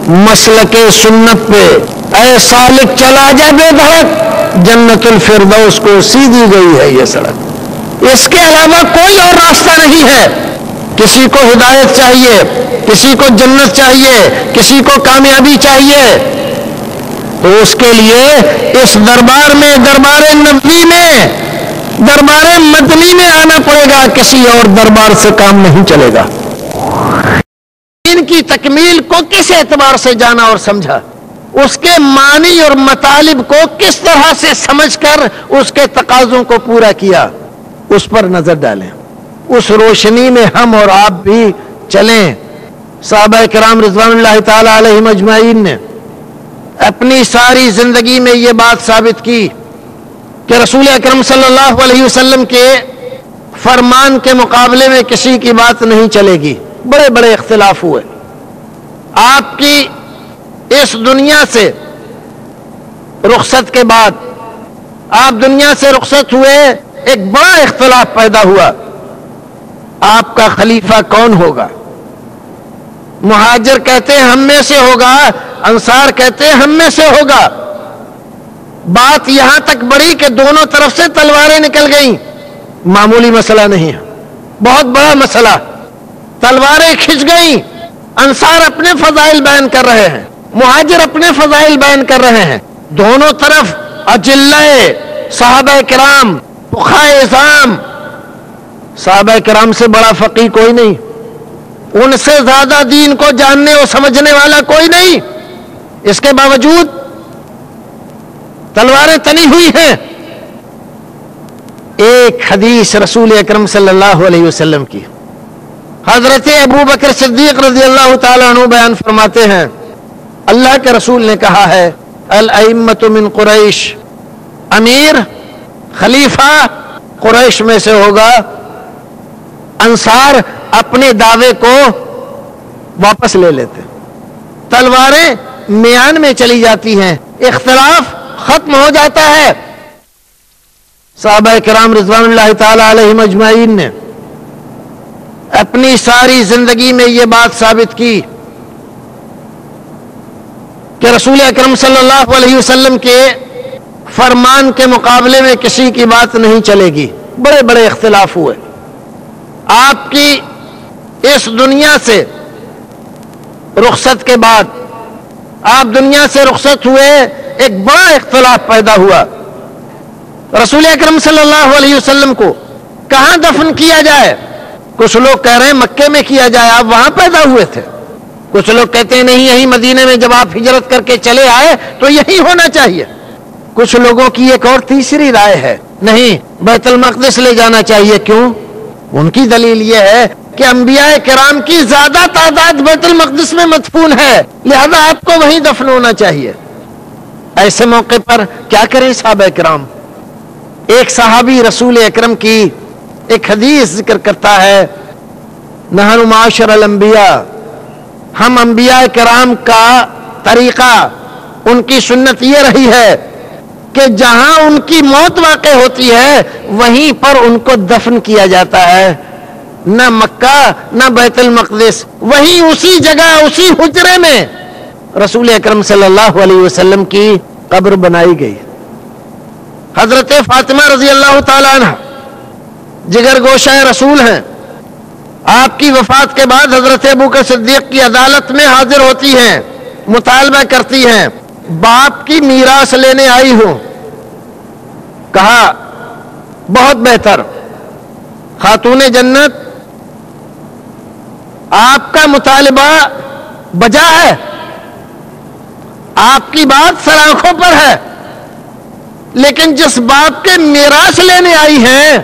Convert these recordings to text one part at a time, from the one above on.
مسلک سنت پہ اے سالک چلا جا بے دھڑک، جنت الفردوس کو سیدھی گئی ہے یہ سڑک، اس کے علاوہ کوئی اور راستہ نہیں ہے۔ کسی کو ہدایت چاہیے، کسی کو جنت چاہیے، کسی کو کامیابی چاہیے، تو اس کے لیے اس دربار میں، دربار نبوی میں، دربار مدنی میں آنا پڑے گا، کسی اور دربار سے کام نہیں چلے گا۔ دین کی تکمیل کو کس اعتبار سے جانا اور سمجھا، اس کے معنی اور مطالب کو کس طرح سے سمجھ کر اس کے تقاضوں کو پورا کیا، اس پر نظر ڈالیں، اس روشنی میں ہم اور آپ بھی چلیں۔ صحابہ کرام رضوان اللہ تعالی علیہم اجمعین نے اپنی ساری زندگی میں یہ بات ثابت کی کہ رسول اکرم صلی اللہ علیہ وسلم کے فرمان کے مقابلے میں کسی کی بات نہیں چلے گی۔ بڑے بڑے اختلاف ہوئے، آپ کی اس دنیا سے رخصت کے بعد، آپ دنیا سے رخصت ہوئے، ایک بڑا اختلاف پیدا ہوا، آپ کا خلیفہ کون ہوگا؟ مہاجر کہتے ہیں ہم میں سے ہوگا، انصار کہتے ہیں ہم میں سے ہوگا۔ بات یہاں تک بڑھی کہ دونوں طرف سے تلواریں نکل گئیں۔ معمولی مسئلہ نہیں ہے، بہت بڑا مسئلہ، تلواریں کھنچ گئیں۔ انصار اپنے فضائل بیان کر رہے ہیں، مہاجر اپنے فضائل بیان کر رہے ہیں، دونوں طرف اجلائے صحابہ کرام، فقہائے اعظام۔ صحابہ کرام سے بڑا فقیہ کوئی نہیں، ان سے زیادہ دین کو جاننے اور سمجھنے والا کوئی نہیں، اس کے باوجود تلواریں تنی ہوئی ہیں۔ ایک حدیث رسول اکرم صلی اللہ علیہ وسلم کی، حضرت ابو بکر صدیق رضی اللہ تعالیٰ عنہ بیان فرماتے ہیں، اللہ کے رسول نے کہا ہے الائمۃ من قریش، امیر خلیفہ قریش میں سے ہوگا۔ انصار اپنے دعوے کو واپس لے لیتے، تلواریں میان میں چلی جاتی ہیں، اختلاف ختم ہو جاتا ہے۔ صحابہ کرام رضوان اللہ تعالی علیہم اجمعین نے اپنی ساری زندگی میں یہ بات ثابت کی کہ رسول اکرم صلی اللہ علیہ وسلم کے فرمان کے مقابلے میں کسی کی بات نہیں چلے گی۔ بڑے بڑے اختلاف ہوئے، آپ کی اس دنیا سے رخصت کے بعد، آپ دنیا سے رخصت ہوئے، ایک بڑا اختلاف پیدا ہوا، رسول اکرم صلی اللہ علیہ وسلم کو کہاں دفن کیا جائے؟ کچھ لوگ کہہ رہے ہیں مکے میں کیا جائے، آپ وہاں پیدا ہوئے تھے۔ کچھ لوگ کہتے ہیں نہیں، یہی مدینے میں جب آپ ہجرت کر کے چلے آئے تو یہی ہونا چاہیے۔ کچھ لوگوں کی ایک اور تیسری رائے ہے، نہیں، بیت المقدس لے جانا چاہیے۔ کیوں؟ ان کی دلیل یہ ہے کہ انبیاء کرام کی زیادہ تعداد بیت المقدس میں مدفون ہے، لہذا آپ کو وہیں دفن ہونا چاہیے۔ ایسے موقع پر کیا کریں صحابہ کرام؟ ایک صحابی رسول اکرم کی ایک حدیث ذکر کرتا ہے، نحن معاشر الانبیاء، ہم انبیاء کرام کا طریقہ، ان کی سنت یہ رہی ہے کہ جہاں ان کی موت واقع ہوتی ہے وہیں پر ان کو دفن کیا جاتا ہے، نہ مکہ نہ بیت المقدس، وہیں اسی جگہ اسی حجرے میں رسول اکرم صلی اللہ علیہ وسلم کی قبر بنائی گئی۔ حضرت فاطمہ رضی اللہ تعالیٰ عنہ جگر گوشہ رسول ہیں، آپ کی وفات کے بعد حضرت ابوبکر صدیق کی عدالت میں حاضر ہوتی ہیں، مطالبہ کرتی ہیں، باپ کی میراث لینے آئی ہوں۔ کہا بہت بہتر، خاتون جنت آپ کا مطالبہ بجا ہے، آپ کی بات سر آنکھوں پر ہے، لیکن جس باپ کے میراث لینے آئی ہیں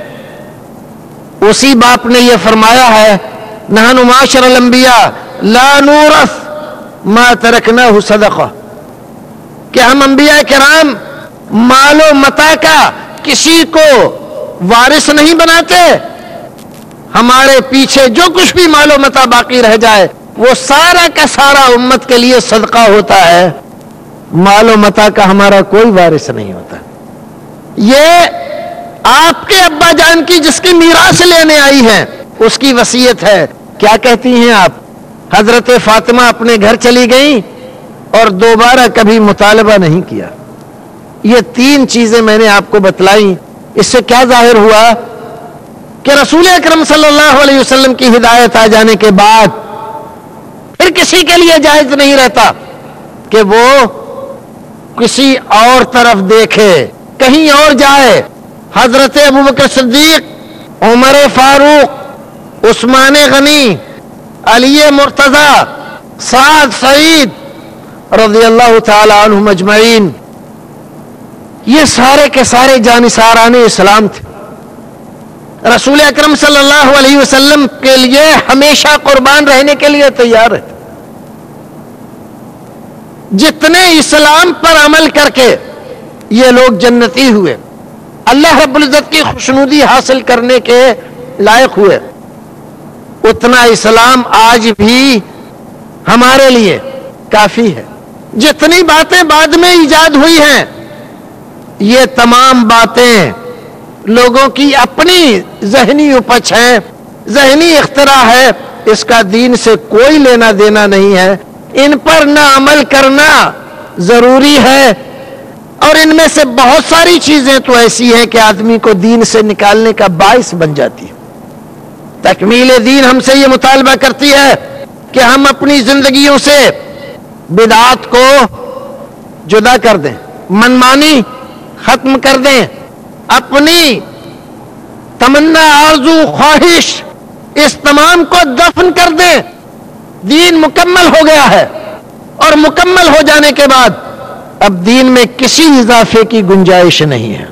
اسی باپ نے یہ فرمایا ہے، نحن معاشر الانبیاء لا نورث ما ترکناہ صدقہ، کہ ہم انبیاء کرام مال و متاع کا کسی کو وارث نہیں بناتے، ہمارے پیچھے جو کچھ بھی مال و متاع باقی رہ جائے وہ سارا کا سارا امت کے لیے صدقہ ہوتا ہے، مال و متاع کا ہمارا کوئی وارث نہیں ہوتا۔ یہ آپ کے ابا جان کی جس کی میراث لینے آئی ہیں اس کی وصیت ہے۔ کیا کہتی ہیں آپ؟ حضرت فاطمہ اپنے گھر چلی گئیں، اور دوبارہ کبھی مطالبہ نہیں کیا. یہ 3 چیزیں میں نے آپ کو بتلائیں. اس سے کیا ظاہر ہوا کہ رسول اکرم صلی اللہ علیہ وسلم کی ہدایت آ جانے کے بعد پھر کسی کے لیے جائز نہیں رہتا کہ وہ کسی اور طرف دیکھے، کہیں اور جائے. حضرت ابوبکر صدیق، عمر فاروق، عثمان غنی، علی مرتضی، سعد سعید رضی اللہ تعالی عنہم اجمعین، یہ سارے کے سارے جانثاران اسلام تھے. رسول اکرم صلی اللہ علیہ وسلم کے لیے ہمیشہ قربان رہنے کے لیے تیار ہے. جتنے اسلام پر عمل کر کے یہ لوگ جنتی ہوئے، اللہ رب العزت کی خوشنودی حاصل کرنے کے لائق ہوئے، اتنا اسلام آج بھی ہمارے لیے کافی ہے. جتنی باتیں بعد میں ایجاد ہوئی ہیں، یہ تمام باتیں لوگوں کی اپنی ذہنی اپج ہے، ذہنی اختراع ہے. اس کا دین سے کوئی لینا دینا نہیں ہے. ان پر نہ عمل کرنا ضروری ہے. اور ان میں سے بہت ساری چیزیں تو ایسی ہیں کہ آدمی کو دین سے نکالنے کا باعث بن جاتی ہے. تکمیل دین ہم سے یہ مطالبہ کرتی ہے کہ ہم اپنی زندگیوں سے بدعات کو جدا کر دیں، منمانی ختم کر دیں، اپنی تمنا، آرزو، خواہش اس تمام کو دفن کر دیں. دین مکمل ہو گیا ہے، اور مکمل ہو جانے کے بعد اب دین میں کسی اضافے کی گنجائش نہیں ہے.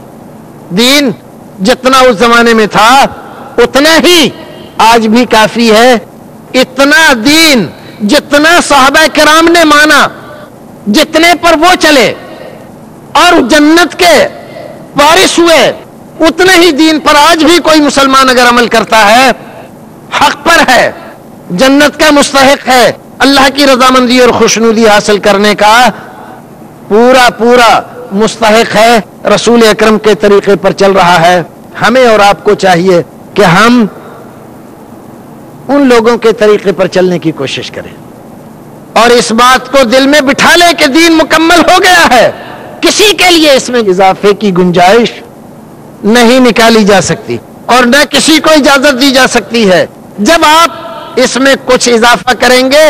دین جتنا اس زمانے میں تھا اتنا ہی آج بھی کافی ہے. اتنا دین جتنا صحابہ کرام نے مانا، جتنے پر وہ چلے اور جنت کے وارث ہوئے، اتنے ہی دین پر آج بھی کوئی مسلمان اگر عمل کرتا ہے، حق پر ہے، جنت کا مستحق ہے، اللہ کی رضامندی اور خوشنودی حاصل کرنے کا پورا مستحق ہے، رسول اکرم کے طریقے پر چل رہا ہے. ہمیں اور آپ کو چاہیے کہ ہم ان لوگوں کے طریقے پر چلنے کی کوشش کریں اور اس بات کو دل میں بٹھا لیں کہ دین مکمل ہو گیا ہے. کسی کے لیے اس میں اضافے کی گنجائش نہیں نکالی جا سکتی اور نہ کسی کو اجازت دی جا سکتی ہے. جب آپ اس میں کچھ اضافہ کریں گے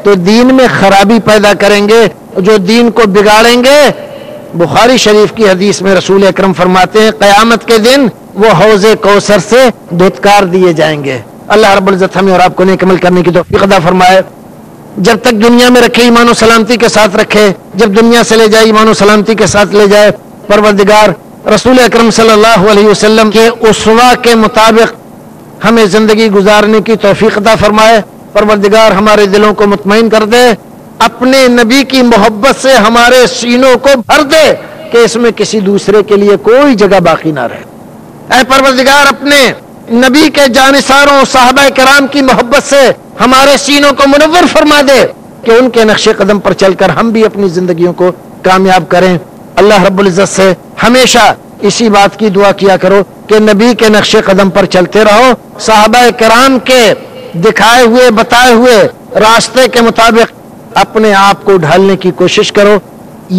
تو دین میں خرابی پیدا کریں گے، جو دین کو بگاڑیں گے. بخاری شریف کی حدیث میں رسول اکرم فرماتے ہیں قیامت کے دن وہ حوض کوثر سے دھتکار دیے جائیں گے. اللہ رب العزت ہمیں اور آپ کو نیک عمل کرنے کی توفیق عطا فرمائے. جب تک دنیا میں رکھے ایمان و سلامتی کے ساتھ رکھے، جب دنیا سے لے جائے ایمان و سلامتی کے ساتھ لے جائے. پروردگار رسول اکرم صلی اللہ علیہ وسلم کے اسوہ کے مطابق ہمیں زندگی گزارنے کی توفیق عطا فرمائے. پروردگار ہمارے دلوں کو مطمئن کر دے، اپنے نبی کی محبت سے ہمارے سینوں کو بھر دے کہ اس میں کسی دوسرے کے لیے کوئی جگہ باقی نہ رہے. اے پروردگار اپنے نبی کے جانثاروں صحابہ کرام کی محبت سے ہمارے سینوں کو منور فرما دے کہ ان کے نقش قدم پر چل کر ہم بھی اپنی زندگیوں کو کامیاب کریں. اللہ رب العزت سے ہمیشہ اسی بات کی دعا کیا کرو کہ نبی کے نقش قدم پر چلتے رہو، صحابہ کرام کے دکھائے ہوئے بتائے ہوئے راستے کے مطابق اپنے آپ کو ڈھالنے کی کوشش کرو.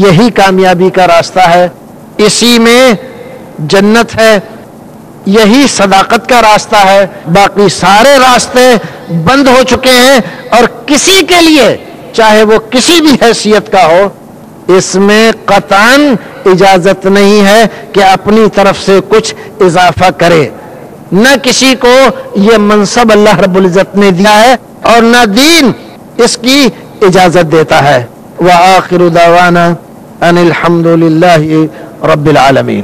یہی کامیابی کا راستہ ہے، اسی میں جنت ہے، یہی صداقت کا راستہ ہے. باقی سارے راستے بند ہو چکے ہیں اور کسی کے لیے چاہے وہ کسی بھی حیثیت کا ہو اس میں قطعاً اجازت نہیں ہے کہ اپنی طرف سے کچھ اضافہ کرے. نہ کسی کو یہ منصب اللہ رب العزت نے دیا ہے اور نہ دین اس کی اجازت دیتا ہے. وآخر دعوانا ان الحمد للہ رب العالمین.